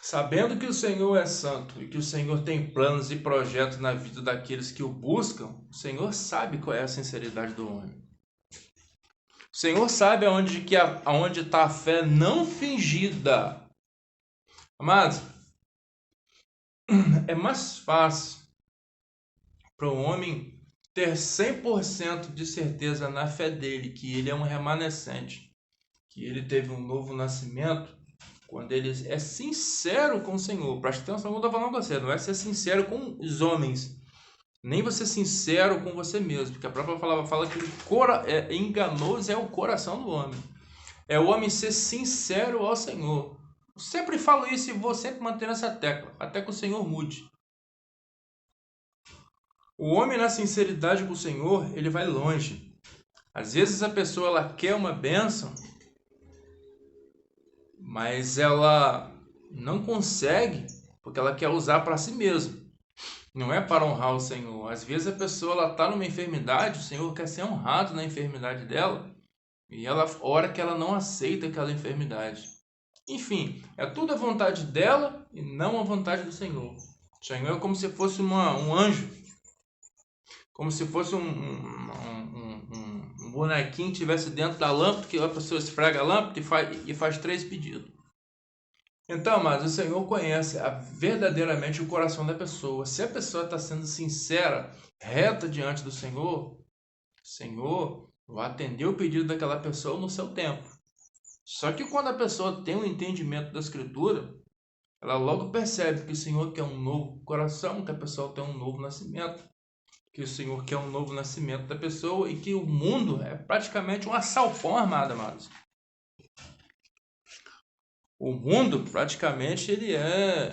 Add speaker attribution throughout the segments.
Speaker 1: Sabendo que o Senhor é santo e que o Senhor tem planos e projetos na vida daqueles que o buscam, o Senhor sabe qual é a sinceridade do homem. O Senhor sabe aonde está a fé não fingida. Amados, é mais fácil para o homem ter 100% de certeza na fé dele, que ele é um remanescente, que ele teve um novo nascimento, quando ele é sincero com o Senhor. Preste atenção no que eu estou falando com você, não é ser sincero com os homens, nem você sincero com você mesmo, porque a própria palavra fala que enganoso é o coração do homem. É o homem ser sincero ao Senhor. Eu sempre falo isso e vou sempre manter essa tecla, até que o Senhor mude. O homem na sinceridade com o Senhor, ele vai longe. Às vezes a pessoa ela quer uma bênção, mas ela não consegue, porque ela quer usar para si mesma. Não é para honrar o Senhor. Às vezes a pessoa ela está numa enfermidade, o Senhor quer ser honrado na enfermidade dela, e ela ora que ela não aceita aquela enfermidade. Enfim, é tudo a vontade dela e não a vontade do Senhor. O Senhor é como se fosse um anjo, como se fosse um bonequinho que estivesse dentro da lâmpada, que a pessoa esfrega a lâmpada e faz 3 pedidos. Então, mas o Senhor conhece verdadeiramente o coração da pessoa. Se a pessoa está sendo sincera, reta diante do Senhor, o Senhor vai atender o pedido daquela pessoa no seu tempo. Só que quando a pessoa tem um entendimento da Escritura, ela logo percebe que o Senhor quer um novo coração, que a pessoa tem um novo nascimento, que o Senhor quer um novo nascimento da pessoa e que o mundo é praticamente um assalpão armado, amados. O mundo praticamente ele é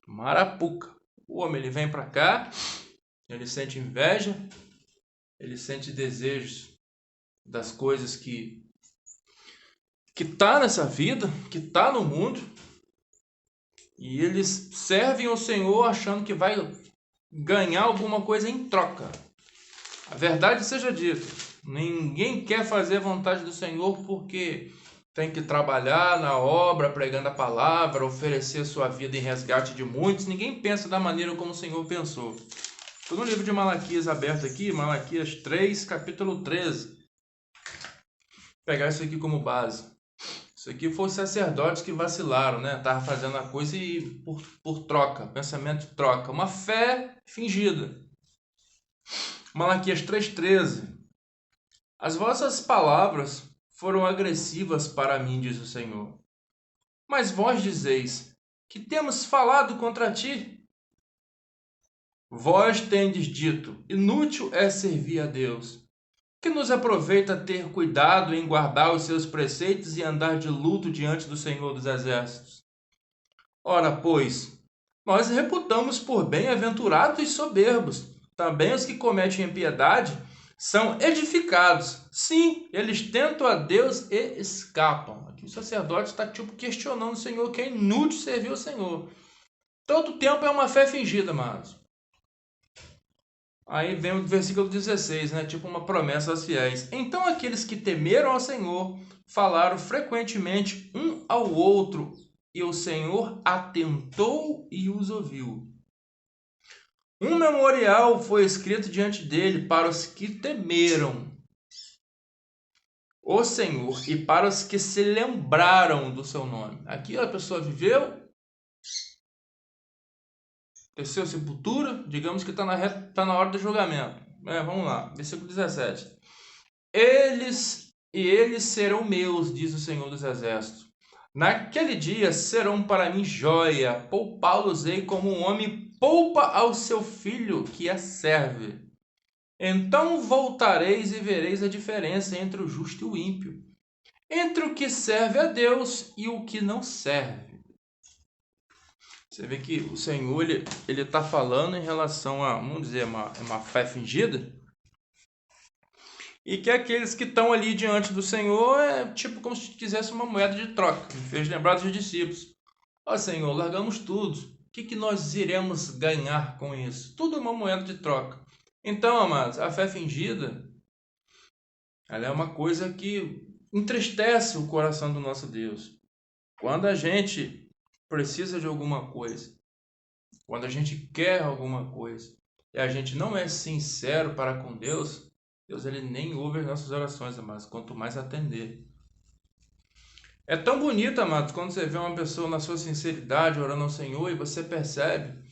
Speaker 1: marapuca. O homem ele vem para cá, ele sente inveja, ele sente desejos das coisas que tá nessa vida, que tá no mundo, e eles servem ao Senhor achando que vai ganhar alguma coisa em troca. A verdade seja dita, ninguém quer fazer a vontade do Senhor porque tem que trabalhar na obra, pregando a palavra, oferecer sua vida em resgate de muitos. Ninguém pensa da maneira como o Senhor pensou. Estou no livro de Malaquias aberto aqui, Malaquias 3, capítulo 13. Vou pegar isso aqui como base. Isso aqui foi os sacerdotes que vacilaram, né? Estavam fazendo a coisa e por troca, pensamento de troca. Uma fé fingida. Malaquias 3,13. As vossas palavras foram agressivas para mim, diz o Senhor. Mas vós dizeis, que temos falado contra ti? Vós tendes dito, inútil é servir a Deus. Que nos aproveita ter cuidado em guardar os seus preceitos e andar de luto diante do Senhor dos Exércitos? Ora, pois, nós reputamos por bem-aventurados e soberbos. Também os que cometem impiedade são edificados. Sim, eles tentam a Deus e escapam. Aqui o sacerdote está questionando o Senhor, que é inútil servir o Senhor. Todo tempo é uma fé fingida, amados. Aí vem o versículo 16, né? Tipo uma promessa aos fiéis. Então aqueles que temeram ao Senhor falaram frequentemente um ao outro, e o Senhor atentou e os ouviu. Um memorial foi escrito diante dele para os que temeram o Senhor e para os que se lembraram do seu nome. Aqui a pessoa viveu, desceu sepultura, digamos que está na hora do julgamento. Vamos lá, versículo 17. Eles serão meus, diz o Senhor dos Exércitos. Naquele dia serão para mim joia, poupá-los-ei como um homem poupa ao seu filho que a serve. Então voltareis e vereis a diferença entre o justo e o ímpio, entre o que serve a Deus e o que não serve. Você vê que o Senhor ele está falando em relação a, vamos dizer, uma fé fingida, e que aqueles que estão ali diante do Senhor é tipo como se quisesse uma moeda de troca. Me fez lembrar dos discípulos. Ó Senhor, largamos tudo. O que nós iremos ganhar com isso? Tudo é uma moeda de troca. Então, amados, a fé fingida, ela é uma coisa que entristece o coração do nosso Deus. Quando a gente precisa de alguma coisa, quando a gente quer alguma coisa, e a gente não é sincero para com Deus, Deus ele nem ouve as nossas orações, amados, quanto mais atender. É tão bonito, amados, quando você vê uma pessoa na sua sinceridade orando ao Senhor e você percebe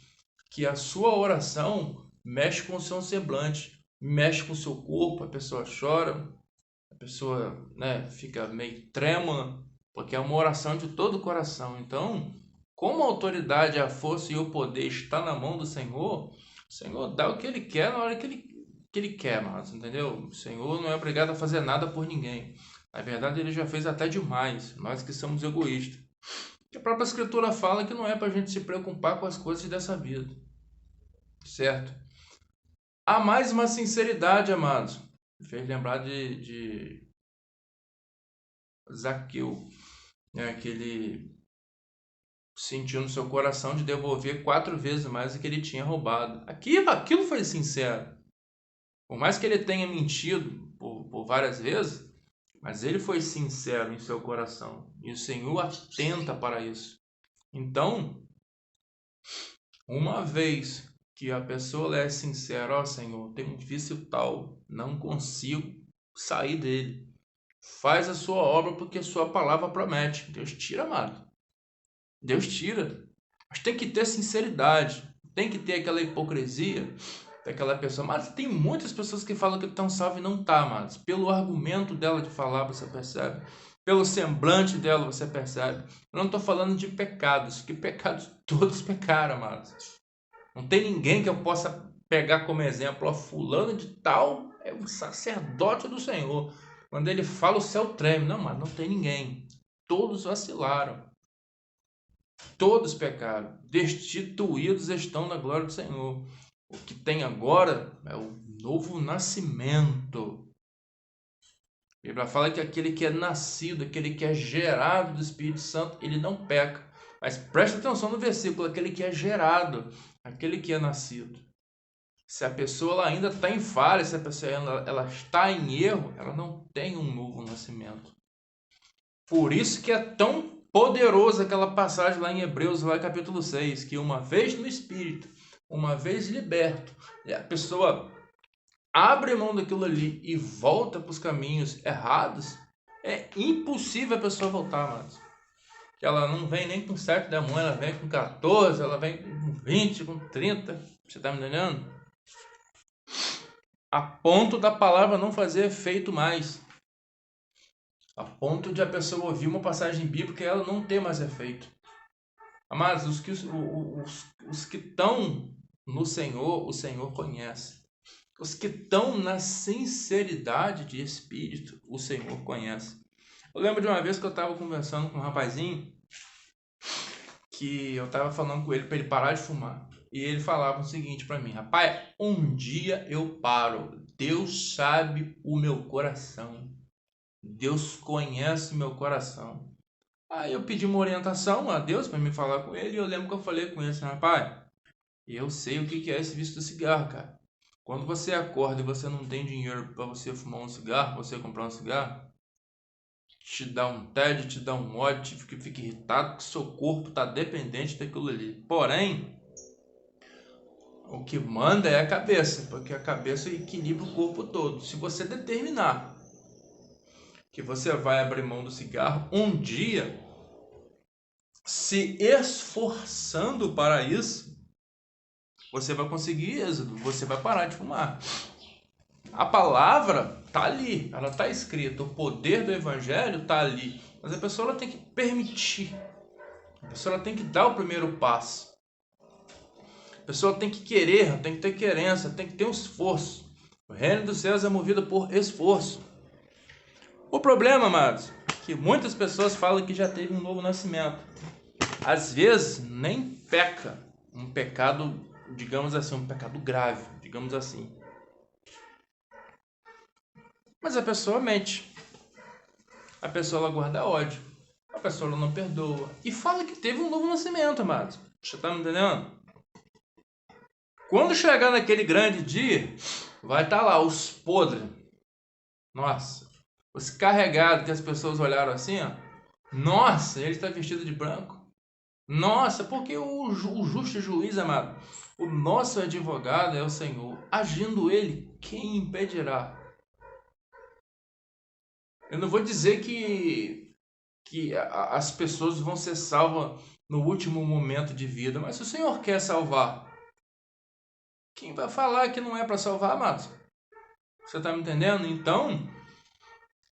Speaker 1: que a sua oração mexe com o seu semblante, mexe com o seu corpo, a pessoa chora, a pessoa, né, fica meio trêmula, porque é uma oração de todo o coração. Então, como a autoridade, a força e o poder está na mão do Senhor, o Senhor dá o que Ele quer na hora que Ele quer, mas, entendeu? O Senhor não é obrigado a fazer nada por ninguém. Na verdade, Ele já fez até demais, nós que somos egoístas. A própria Escritura fala que não é para a gente se preocupar com as coisas dessa vida, certo? Há mais uma sinceridade, amados. Me fez lembrar de Zaqueu, né, que ele sentiu no seu coração de devolver 4 vezes mais do que ele tinha roubado. Aquilo foi sincero. Por mais que ele tenha mentido por várias vezes, mas ele foi sincero em seu coração. E o Senhor atenta para isso. Então, uma vez que a pessoa é sincera, ó Senhor, tem um vício tal, não consigo sair dele. Faz a sua obra porque a sua palavra promete. Deus tira, amado. Deus tira. Mas tem que ter sinceridade. Tem que ter aquela hipocrisia daquela pessoa. Mas tem muitas pessoas que falam que estão salvas e não estão, amados. Pelo argumento dela de falar, você percebe. Pelo semblante dela, você percebe. Eu não estou falando de pecados, que pecados todos pecaram, amados. Não tem ninguém que eu possa pegar como exemplo. Ó, fulano de tal é um sacerdote do Senhor. Quando ele fala, o céu treme. Não, mas não tem ninguém. Todos vacilaram. Todos pecaram. Destituídos estão da glória do Senhor. O que tem agora é o novo nascimento. A Bíblia fala que aquele que é nascido, aquele que é gerado do Espírito Santo, ele não peca. Mas presta atenção no versículo, aquele que é gerado, aquele que é nascido. Se a pessoa ela ainda está em falha, se a pessoa ela está em erro, ela não tem um novo nascimento. Por isso que é tão poderoso aquela passagem lá em Hebreus, lá capítulo 6, que uma vez no Espírito, uma vez liberto, a pessoa abre mão daquilo ali e volta para os caminhos errados, é impossível a pessoa voltar, mas ela não vem nem com 7 da manhã, ela vem com 14, ela vem com 20, com 30, você está me entendendo? A ponto da palavra não fazer efeito mais. A ponto de a pessoa ouvir uma passagem bíblica e ela não ter mais efeito. Amados, os que estão no Senhor, o Senhor conhece. Os que estão na sinceridade de espírito, o Senhor conhece. Eu lembro de uma vez que eu estava conversando com um rapazinho, que eu estava falando com ele para ele parar de fumar. E ele falava o seguinte para mim: rapaz, um dia eu paro. Deus sabe o meu coração. Deus conhece o meu coração. Aí eu pedi uma orientação a Deus para me falar com ele. E eu lembro que eu falei com ele assim: rapaz, eu sei o que é esse vício do cigarro, cara. Quando você acorda e você não tem dinheiro para você fumar um cigarro, você comprar um cigarro, te dá um tédio, te dá um ódio, fica irritado, porque seu corpo está dependente daquilo ali. Porém, o que manda é a cabeça, porque a cabeça equilibra o corpo todo. Se você determinar que você vai abrir mão do cigarro um dia, se esforçando para isso, você vai conseguir êxito, você vai parar de fumar. A palavra está ali, ela está escrita, o poder do evangelho está ali, mas a pessoa ela tem que permitir, a pessoa ela tem que dar o primeiro passo, a pessoa tem que querer, tem que ter querência, tem que ter um esforço. O reino dos céus é movido por esforço. O problema, amados, é que muitas pessoas falam que já teve um novo nascimento, às vezes nem peca, um pecado, digamos assim, um pecado grave, digamos assim. Mas a pessoa mente. A pessoa ela guarda ódio. A pessoa ela não perdoa. E fala que teve um novo nascimento, amados. Você tá me entendendo? Quando chegar naquele grande dia, vai estar lá os podres. Nossa. Os carregados que as pessoas olharam assim, ó. Nossa, ele está vestido de branco. Nossa, porque o justo juiz, amado, o nosso advogado é o Senhor. Agindo ele, quem impedirá? Eu não vou dizer que as pessoas vão ser salvas no último momento de vida, mas se o Senhor quer salvar, quem vai falar que não é para salvar, amado? Você está me entendendo? Então,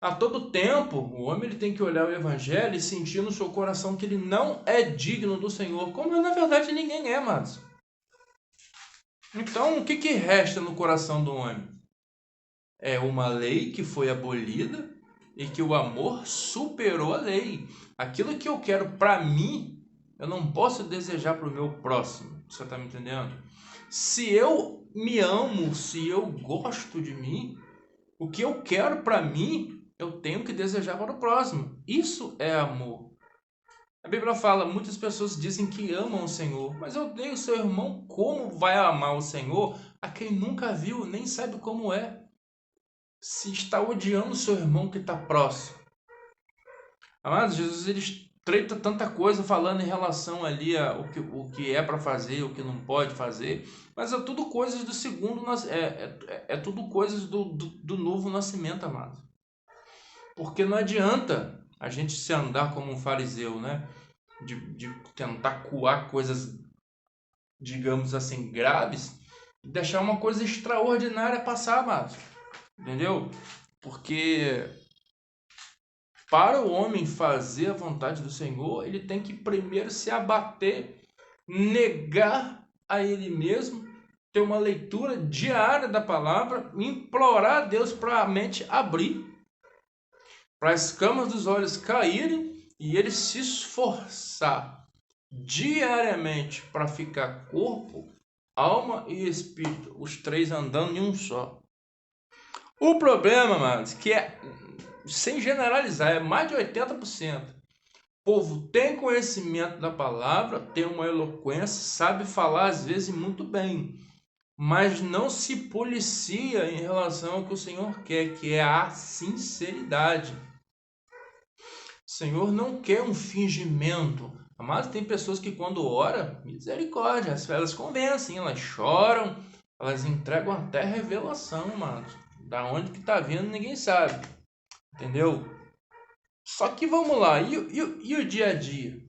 Speaker 1: a todo tempo, o homem ele tem que olhar o Evangelho e sentir no seu coração que ele não é digno do Senhor, como na verdade ninguém é, amados. Então, o que resta no coração do homem? É uma lei que foi abolida e que o amor superou a lei. Aquilo que eu quero para mim, eu não posso desejar para o meu próximo. Você está me entendendo? Se eu me amo, se eu gosto de mim, o que eu quero para mim, eu tenho que desejar para o próximo. Isso é amor. A Bíblia fala, muitas pessoas dizem que amam o Senhor, mas eu odeio o seu irmão. Como vai amar o Senhor a quem nunca viu, nem sabe como é? Se está odiando o seu irmão que está próximo. Amados, Jesus ele trata tanta coisa falando em relação ali o que é para fazer, o que não pode fazer, mas é tudo coisas do segundo, é tudo coisas do novo nascimento, amado. Porque não adianta a gente se andar como um fariseu, né? De tentar coar coisas, digamos assim, graves, e deixar uma coisa extraordinária passar, amado. Entendeu? Porque para o homem fazer a vontade do Senhor, ele tem que primeiro se abater, negar a ele mesmo, ter uma leitura diária da palavra, implorar a Deus para a mente abrir, para as escamas dos olhos caírem e ele se esforçar diariamente para ficar corpo, alma e espírito, os três andando em um só. O problema, amados, que é, sem generalizar, é mais de 80%. O povo tem conhecimento da palavra, tem uma eloquência, sabe falar às vezes muito bem, mas não se policia em relação ao que o Senhor quer, que é a sinceridade. O Senhor não quer um fingimento. Mas tem pessoas que quando oram, misericórdia, elas convencem, elas choram, elas entregam até revelação, mano. Da onde que tá vindo, ninguém sabe. Entendeu? Só que vamos lá, e o dia a dia?